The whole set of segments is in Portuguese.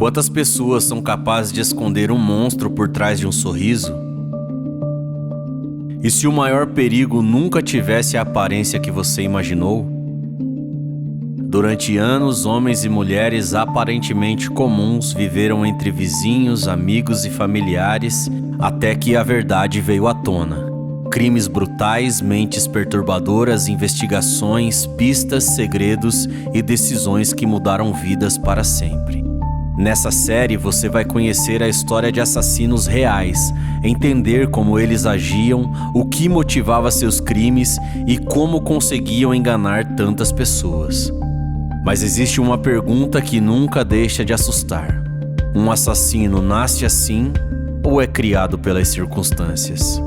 Quantas pessoas são capazes de esconder um monstro por trás de um sorriso? E se o maior perigo nunca tivesse a aparência que você imaginou? Durante anos, homens e mulheres aparentemente comuns viveram entre vizinhos, amigos e familiares, até que a verdade veio à tona. Crimes brutais, mentes perturbadoras, investigações, pistas, segredos e decisões que mudaram vidas para sempre. Nessa série você vai conhecer a história de assassinos reais, entender como eles agiam, o que motivava seus crimes e como conseguiam enganar tantas pessoas. Mas existe uma pergunta que nunca deixa de assustar. Um assassino nasce assim ou é criado pelas circunstâncias?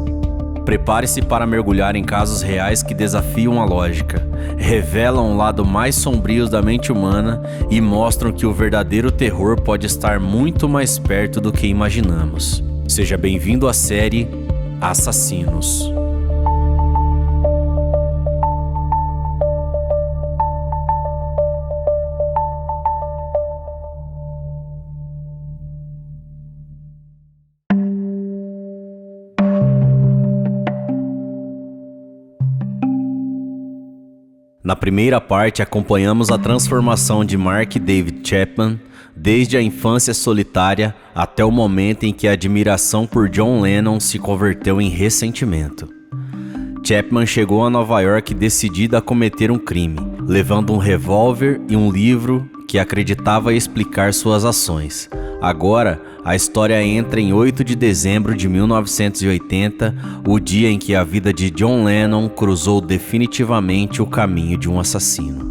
Prepare-se para mergulhar em casos reais que desafiam a lógica, revelam o lado mais sombrio da mente humana e mostram que o verdadeiro terror pode estar muito mais perto do que imaginamos. Seja bem-vindo à série Assassinos. Na primeira parte, acompanhamos a transformação de Mark David Chapman, desde a infância solitária até o momento em que a admiração por John Lennon se converteu em ressentimento. Chapman chegou a Nova York decidido a cometer um crime, levando um revólver e um livro que acreditava explicar suas ações. Agora, a história entra em 8 de dezembro de 1980, o dia em que a vida de John Lennon cruzou definitivamente o caminho de um assassino.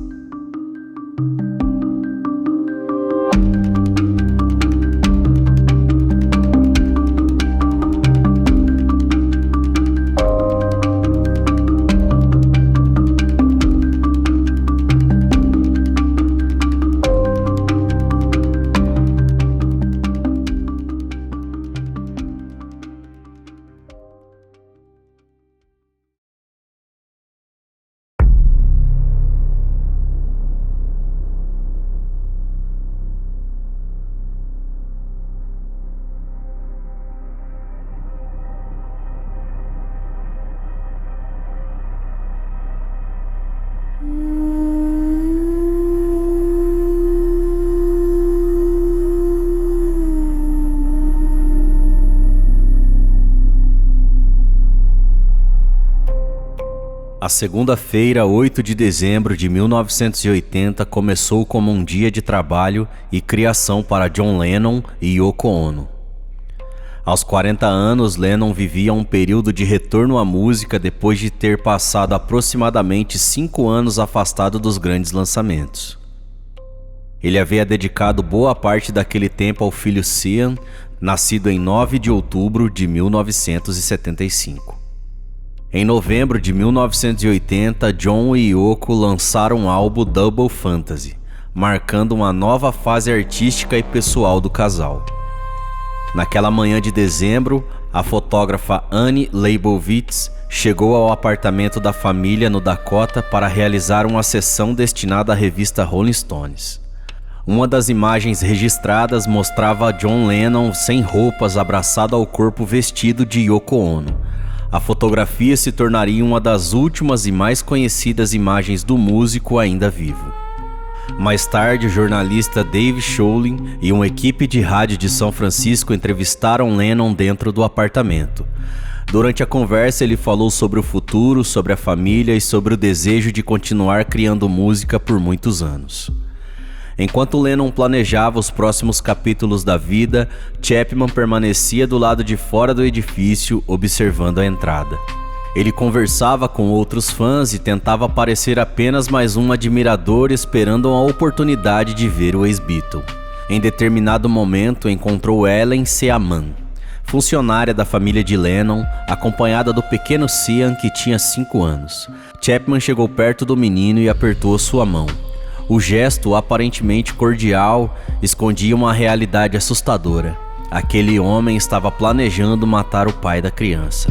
A segunda-feira, 8 de dezembro de 1980, começou como um dia de trabalho e criação para John Lennon e Yoko Ono. Aos 40 anos, Lennon vivia um período de retorno à música depois de ter passado aproximadamente 5 anos afastado dos grandes lançamentos. Ele havia dedicado boa parte daquele tempo ao filho Sean, nascido em 9 de outubro de 1975. Em novembro de 1980, John e Yoko lançaram o álbum Double Fantasy, marcando uma nova fase artística e pessoal do casal. Naquela manhã de dezembro, a fotógrafa Annie Leibovitz chegou ao apartamento da família no Dakota para realizar uma sessão destinada à revista Rolling Stones. Uma das imagens registradas mostrava John Lennon sem roupas, abraçado ao corpo vestido de Yoko Ono. A fotografia se tornaria uma das últimas e mais conhecidas imagens do músico ainda vivo. Mais tarde, o jornalista Dave Sholin e uma equipe de rádio de São Francisco entrevistaram Lennon dentro do apartamento. Durante a conversa, ele falou sobre o futuro, sobre a família e sobre o desejo de continuar criando música por muitos anos. Enquanto Lennon planejava os próximos capítulos da vida, Chapman permanecia do lado de fora do edifício, observando a entrada. Ele conversava com outros fãs e tentava parecer apenas mais um admirador esperando uma oportunidade de ver o ex-Beatle. Em determinado momento, encontrou Ellen Seaman, funcionária da família de Lennon, acompanhada do pequeno Sean, que tinha 5 anos. Chapman chegou perto do menino e apertou sua mão. O gesto, aparentemente cordial, escondia uma realidade assustadora. Aquele homem estava planejando matar o pai da criança.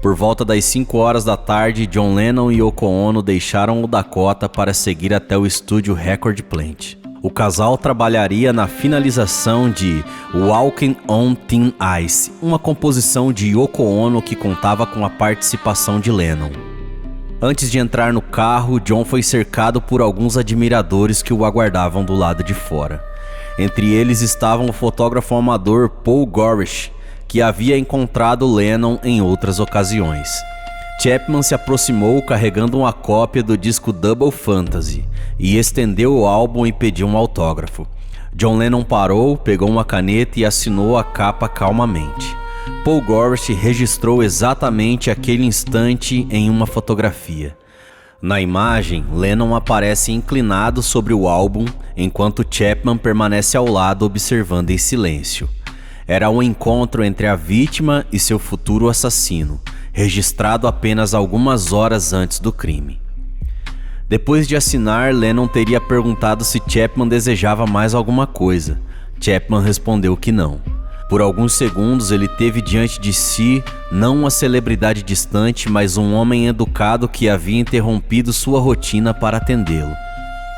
Por volta das 5 horas da tarde, John Lennon e Yoko Ono deixaram o Dakota para seguir até o estúdio Record Plant. O casal trabalharia na finalização de Walking on Thin Ice, uma composição de Yoko Ono que contava com a participação de Lennon. Antes de entrar no carro, John foi cercado por alguns admiradores que o aguardavam do lado de fora. Entre eles estavam o fotógrafo amador Paul Gorish, que havia encontrado Lennon em outras ocasiões. Chapman se aproximou carregando uma cópia do disco Double Fantasy e estendeu o álbum e pediu um autógrafo. John Lennon parou, pegou uma caneta e assinou a capa calmamente. Paul Gorish registrou exatamente aquele instante em uma fotografia. Na imagem, Lennon aparece inclinado sobre o álbum, enquanto Chapman permanece ao lado observando em silêncio. Era um encontro entre a vítima e seu futuro assassino, registrado apenas algumas horas antes do crime. Depois de assinar, Lennon teria perguntado se Chapman desejava mais alguma coisa. Chapman respondeu que não. Por alguns segundos ele teve diante de si não uma celebridade distante, mas um homem educado que havia interrompido sua rotina para atendê-lo.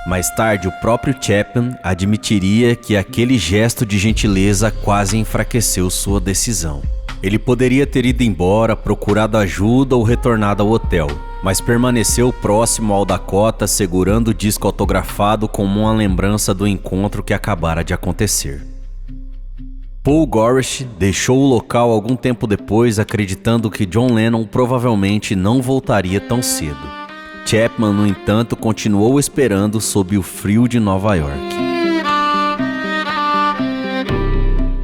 Mais tarde, o próprio Chapman admitiria que aquele gesto de gentileza quase enfraqueceu sua decisão. Ele poderia ter ido embora, procurado ajuda ou retornado ao hotel, mas permaneceu próximo ao Dakota, segurando o disco autografado como uma lembrança do encontro que acabara de acontecer. Paul Gorish deixou o local algum tempo depois, acreditando que John Lennon provavelmente não voltaria tão cedo. Chapman, no entanto, continuou esperando sob o frio de Nova York.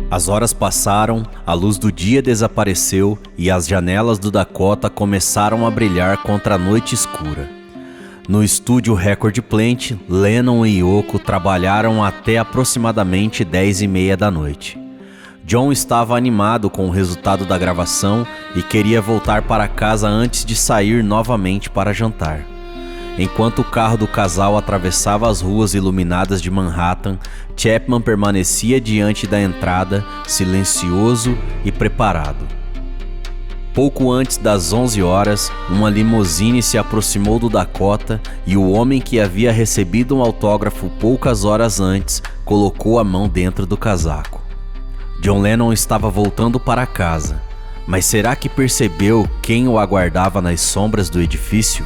As horas passaram, a luz do dia desapareceu e as janelas do Dakota começaram a brilhar contra a noite escura. No estúdio Record Plant, Lennon e Yoko trabalharam até aproximadamente 10h30 da noite. John estava animado com o resultado da gravação e queria voltar para casa antes de sair novamente para jantar. Enquanto o carro do casal atravessava as ruas iluminadas de Manhattan, Chapman permanecia diante da entrada, silencioso e preparado. Pouco antes das 11 horas, uma limusine se aproximou do Dakota e o homem que havia recebido um autógrafo poucas horas antes colocou a mão dentro do casaco. John Lennon estava voltando para casa, mas será que percebeu quem o aguardava nas sombras do edifício?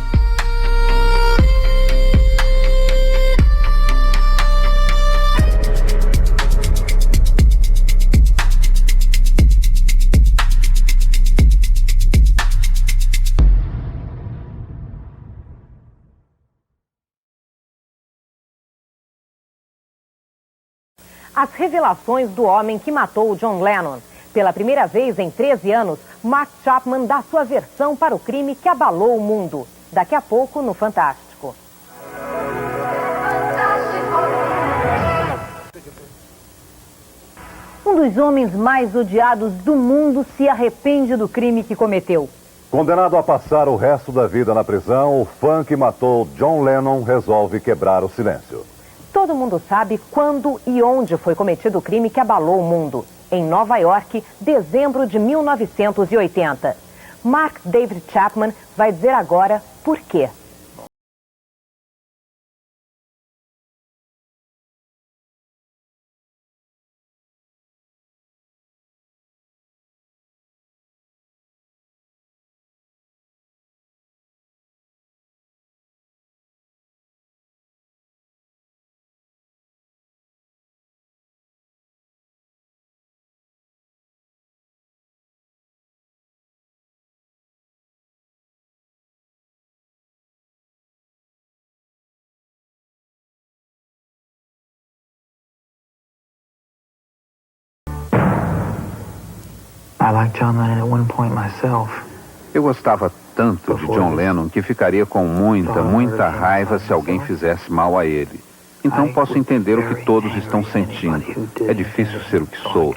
As revelações do homem que matou John Lennon. Pela primeira vez em 13 anos, Mark Chapman dá sua versão para o crime que abalou o mundo. Daqui a pouco, no Fantástico. Um dos homens mais odiados do mundo se arrepende do crime que cometeu. Condenado a passar o resto da vida na prisão, o fã que matou John Lennon resolve quebrar o silêncio. Todo mundo sabe quando e onde foi cometido o crime que abalou o mundo. Em Nova York, dezembro de 1980. Mark David Chapman vai dizer agora por quê. I like John Lennon at one point myself. Eu gostava tanto de John Lennon que ficaria com muita raiva se alguém fizesse mal a ele. Então posso entender o que todos estão sentindo. É difícil ser o que sou.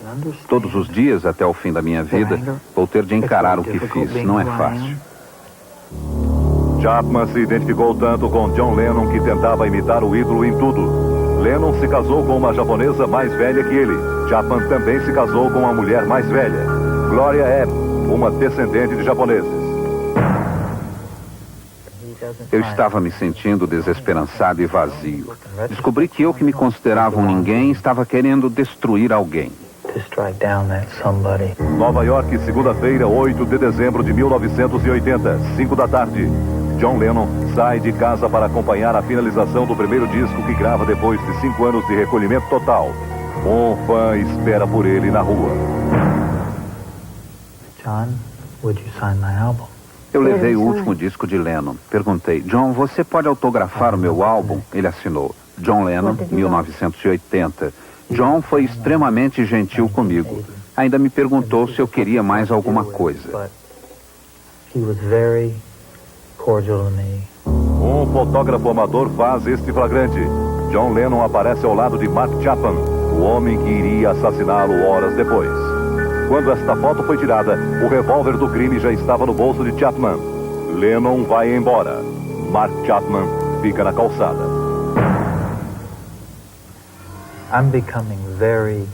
Todos os dias, até o fim da minha vida, vou ter de encarar o que fiz. Não é fácil. Chapman se identificou tanto com John Lennon que tentava imitar o ídolo em tudo. Lennon se casou com uma japonesa mais velha que ele. Chapman também se casou com uma mulher mais velha. Gloria Ebb, uma descendente de japoneses. Eu estava me sentindo desesperançado e vazio. Descobri que eu, que me considerava um ninguém, estava querendo destruir alguém. Nova York, segunda-feira, 8 de dezembro de 1980, 5 da tarde. John Lennon sai de casa para acompanhar a finalização do primeiro disco que grava depois de 5 anos de recolhimento total. Um fã espera por ele na rua. John, would you sign my album? Eu levei o último disco de Lennon. Perguntei, John, você pode autografar o meu álbum? Ele assinou. John Lennon, 1980. John foi extremamente gentil comigo. Ainda me perguntou se eu queria mais alguma coisa. Um fotógrafo amador faz este flagrante. John Lennon aparece ao lado de Mark Chapman, o homem que iria assassiná-lo horas depois. Quando esta foto foi tirada, o revólver do crime já estava no bolso de Chapman. Lennon vai embora. Mark Chapman fica na calçada. I'm becoming very,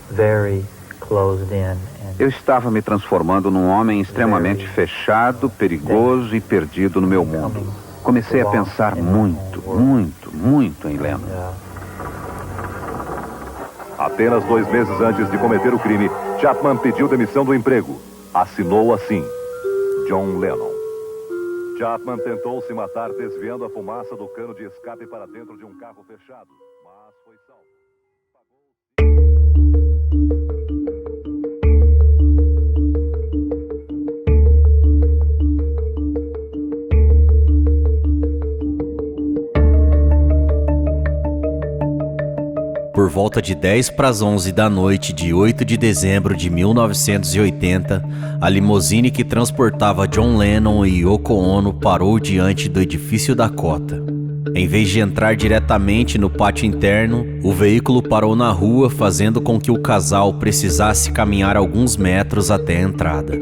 very closed in. Eu estava me transformando num homem extremamente fechado, perigoso e perdido no meu mundo. Comecei a pensar muito, muito, muito em Lennon. Apenas 2 meses antes de cometer o crime, Chapman pediu demissão do emprego. Assinou assim: John Lennon. Chapman tentou se matar desviando a fumaça do cano de escape para dentro de um carro fechado, mas foi salvo. Por volta de 10 para as 11 da noite de 8 de dezembro de 1980, a limusine que transportava John Lennon e Yoko Ono parou diante do edifício Dakota. Em vez de entrar diretamente no pátio interno, o veículo parou na rua, fazendo com que o casal precisasse caminhar alguns metros até a entrada.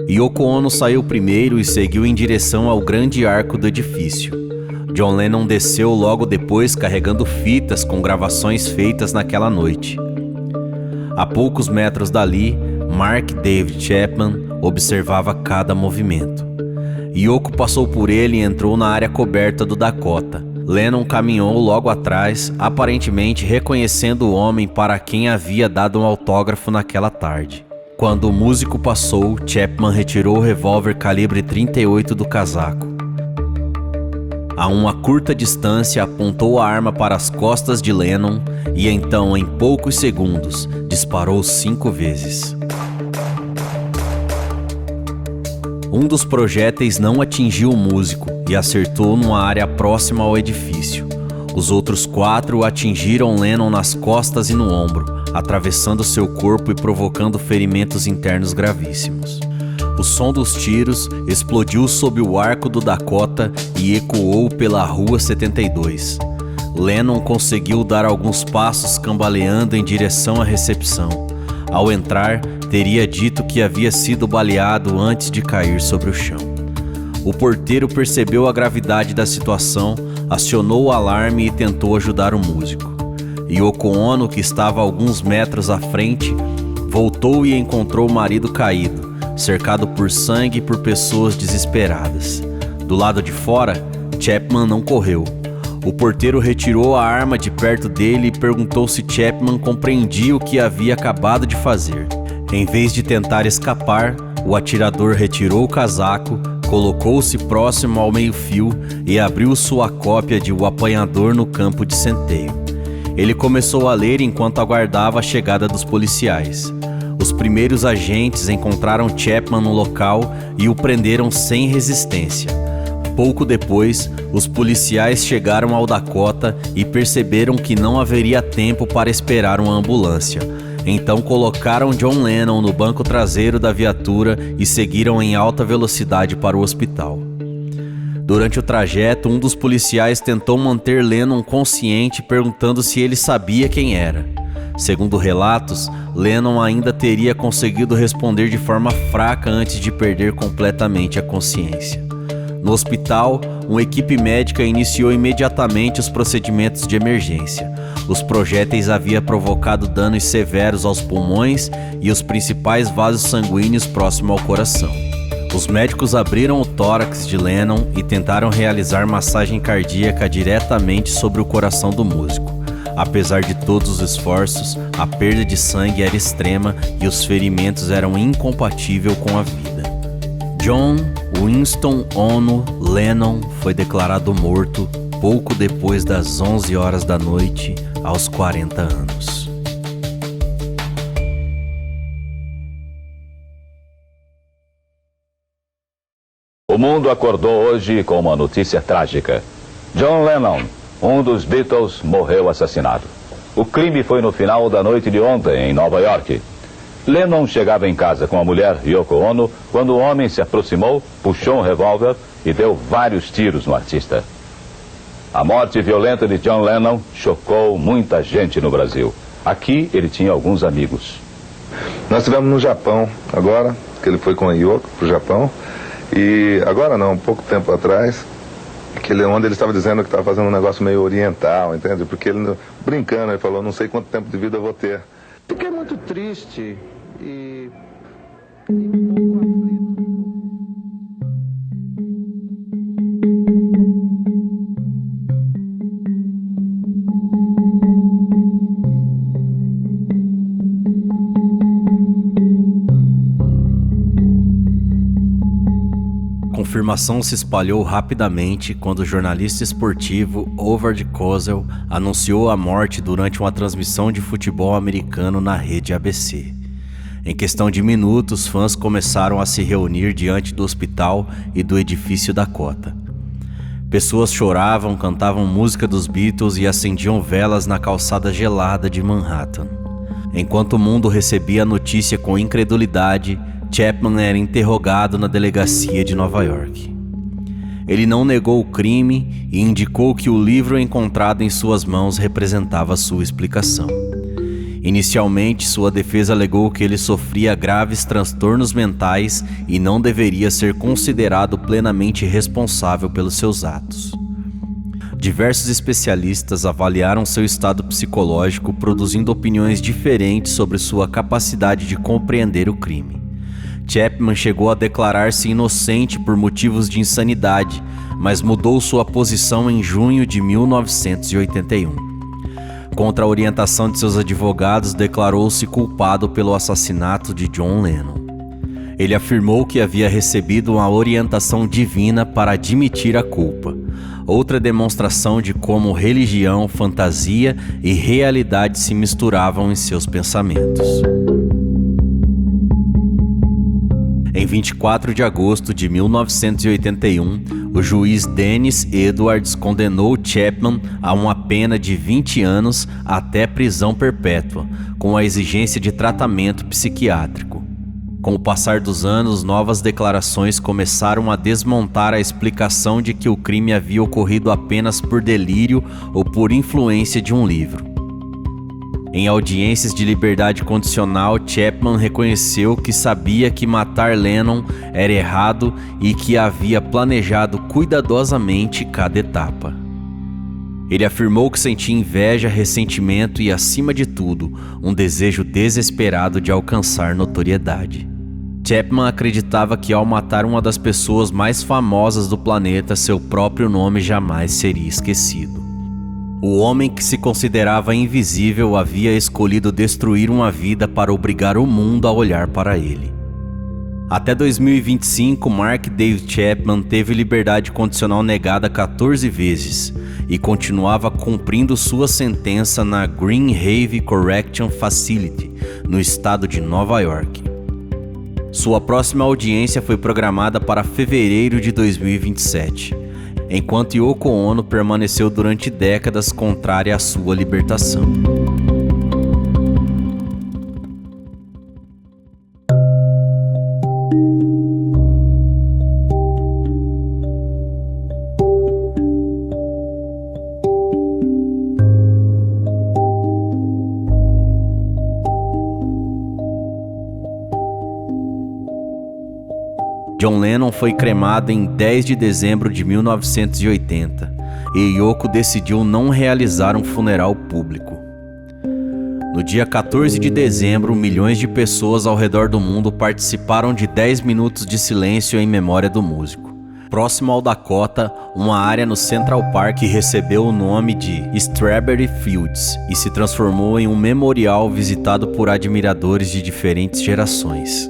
Yoko Ono saiu primeiro e seguiu em direção ao grande arco do edifício. John Lennon desceu logo depois carregando fitas com gravações feitas naquela noite. A poucos metros dali, Mark David Chapman observava cada movimento. Yoko passou por ele e entrou na área coberta do Dakota. Lennon caminhou logo atrás, aparentemente reconhecendo o homem para quem havia dado um autógrafo naquela tarde. Quando o músico passou, Chapman retirou o revólver calibre 38 do casaco. A uma curta distância, apontou a arma para as costas de Lennon e então, em poucos segundos, disparou 5 vezes. Um dos projéteis não atingiu o músico e acertou numa área próxima ao edifício. Os outros 4 atingiram Lennon nas costas e no ombro, atravessando seu corpo e provocando ferimentos internos gravíssimos. O som dos tiros explodiu sob o arco do Dakota e ecoou pela Rua 72. Lennon conseguiu dar alguns passos cambaleando em direção à recepção. Ao entrar, teria dito que havia sido baleado antes de cair sobre o chão. O porteiro percebeu a gravidade da situação, acionou o alarme e tentou ajudar o músico. Yoko Ono, que estava a alguns metros à frente, voltou e encontrou o marido caído, cercado por sangue e por pessoas desesperadas. Do lado de fora, Chapman não correu. O porteiro retirou a arma de perto dele e perguntou se Chapman compreendia o que havia acabado de fazer. Em vez de tentar escapar, o atirador retirou o casaco, colocou-se próximo ao meio-fio e abriu sua cópia de O Apanhador no Campo de Centeio. Ele começou a ler enquanto aguardava a chegada dos policiais. Os primeiros agentes encontraram Chapman no local e o prenderam sem resistência. Pouco depois, os policiais chegaram ao Dakota e perceberam que não haveria tempo para esperar uma ambulância. Então colocaram John Lennon no banco traseiro da viatura e seguiram em alta velocidade para o hospital. Durante o trajeto, um dos policiais tentou manter Lennon consciente, perguntando se ele sabia quem era. Segundo relatos, Lennon ainda teria conseguido responder de forma fraca antes de perder completamente a consciência. No hospital, uma equipe médica iniciou imediatamente os procedimentos de emergência. Os projéteis haviam provocado danos severos aos pulmões e os principais vasos sanguíneos próximo ao coração. Os médicos abriram o tórax de Lennon e tentaram realizar massagem cardíaca diretamente sobre o coração do músico. Apesar de todos os esforços, a perda de sangue era extrema e os ferimentos eram incompatíveis com a vida. John Winston Ono Lennon foi declarado morto pouco depois das 11 horas da noite, aos 40 anos. O mundo acordou hoje com uma notícia trágica. John Lennon, um dos Beatles, morreu assassinado. O crime foi no final da noite de ontem, em Nova York. Lennon chegava em casa com a mulher Yoko Ono quando o homem se aproximou, puxou um revólver e deu vários tiros no artista. A morte violenta de John Lennon chocou muita gente no Brasil. Aqui ele tinha alguns amigos. Nós estivemos no Japão agora, que ele foi com a Yoko para o Japão. E agora não, um pouco tempo atrás, onde ele estava dizendo que estava fazendo um negócio meio oriental, entende? Porque ele, brincando, ele falou, não sei quanto tempo de vida eu vou ter. Fiquei muito triste e um pouco aflito. A confirmação se espalhou rapidamente quando o jornalista esportivo Howard Cosell anunciou a morte durante uma transmissão de futebol americano na rede ABC. Em questão de minutos, fãs começaram a se reunir diante do hospital e do edifício Dakota. Pessoas choravam, cantavam música dos Beatles e acendiam velas na calçada gelada de Manhattan. Enquanto o mundo recebia a notícia com incredulidade, Chapman era interrogado na delegacia de Nova York. Ele não negou o crime e indicou que o livro encontrado em suas mãos representava sua explicação. Inicialmente, sua defesa alegou que ele sofria graves transtornos mentais e não deveria ser considerado plenamente responsável pelos seus atos. Diversos especialistas avaliaram seu estado psicológico, produzindo opiniões diferentes sobre sua capacidade de compreender o crime. Chapman chegou a declarar-se inocente por motivos de insanidade, mas mudou sua posição em junho de 1981. Contra a orientação de seus advogados, declarou-se culpado pelo assassinato de John Lennon. Ele afirmou que havia recebido uma orientação divina para admitir a culpa, outra demonstração de como religião, fantasia e realidade se misturavam em seus pensamentos. Em 24 de agosto de 1981, o juiz Dennis Edwards condenou Chapman a uma pena de 20 anos até prisão perpétua, com a exigência de tratamento psiquiátrico. Com o passar dos anos, novas declarações começaram a desmontar a explicação de que o crime havia ocorrido apenas por delírio ou por influência de um livro. Em audiências de liberdade condicional, Chapman reconheceu que sabia que matar Lennon era errado e que havia planejado cuidadosamente cada etapa. Ele afirmou que sentia inveja, ressentimento e, acima de tudo, um desejo desesperado de alcançar notoriedade. Chapman acreditava que ao matar uma das pessoas mais famosas do planeta, seu próprio nome jamais seria esquecido. O homem que se considerava invisível havia escolhido destruir uma vida para obrigar o mundo a olhar para ele. Até 2025, Mark David Chapman teve liberdade condicional negada 14 vezes e continuava cumprindo sua sentença na Green Haven Correction Facility, no estado de Nova York. Sua próxima audiência foi programada para fevereiro de 2027. Enquanto Yoko Ono permaneceu durante décadas contrária à sua libertação. John Lennon foi cremado em 10 de dezembro de 1980 e Yoko decidiu não realizar um funeral público. No dia 14 de dezembro, milhões de pessoas ao redor do mundo participaram de 10 minutos de silêncio em memória do músico. Próximo ao Dakota, uma área no Central Park recebeu o nome de Strawberry Fields e se transformou em um memorial visitado por admiradores de diferentes gerações.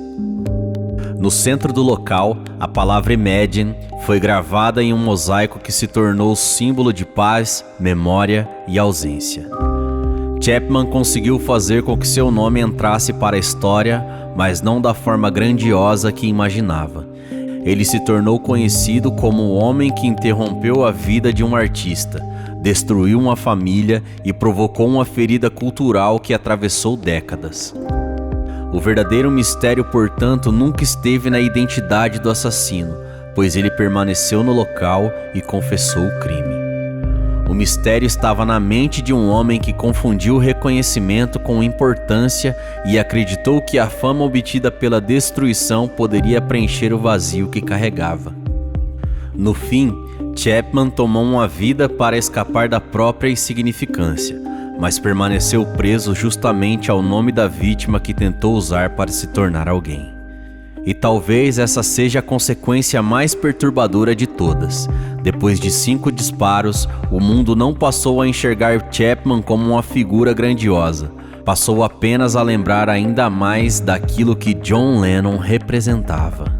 No centro do local, a palavra Imagine foi gravada em um mosaico que se tornou símbolo de paz, memória e ausência. Chapman conseguiu fazer com que seu nome entrasse para a história, mas não da forma grandiosa que imaginava. Ele se tornou conhecido como o homem que interrompeu a vida de um artista, destruiu uma família e provocou uma ferida cultural que atravessou décadas. O verdadeiro mistério, portanto, nunca esteve na identidade do assassino, pois ele permaneceu no local e confessou o crime. O mistério estava na mente de um homem que confundiu o reconhecimento com importância e acreditou que a fama obtida pela destruição poderia preencher o vazio que carregava. No fim, Chapman tomou uma vida para escapar da própria insignificância, mas permaneceu preso justamente ao nome da vítima que tentou usar para se tornar alguém. E talvez essa seja a consequência mais perturbadora de todas. Depois de 5 disparos, o mundo não passou a enxergar Chapman como uma figura grandiosa. Passou apenas a lembrar ainda mais daquilo que John Lennon representava.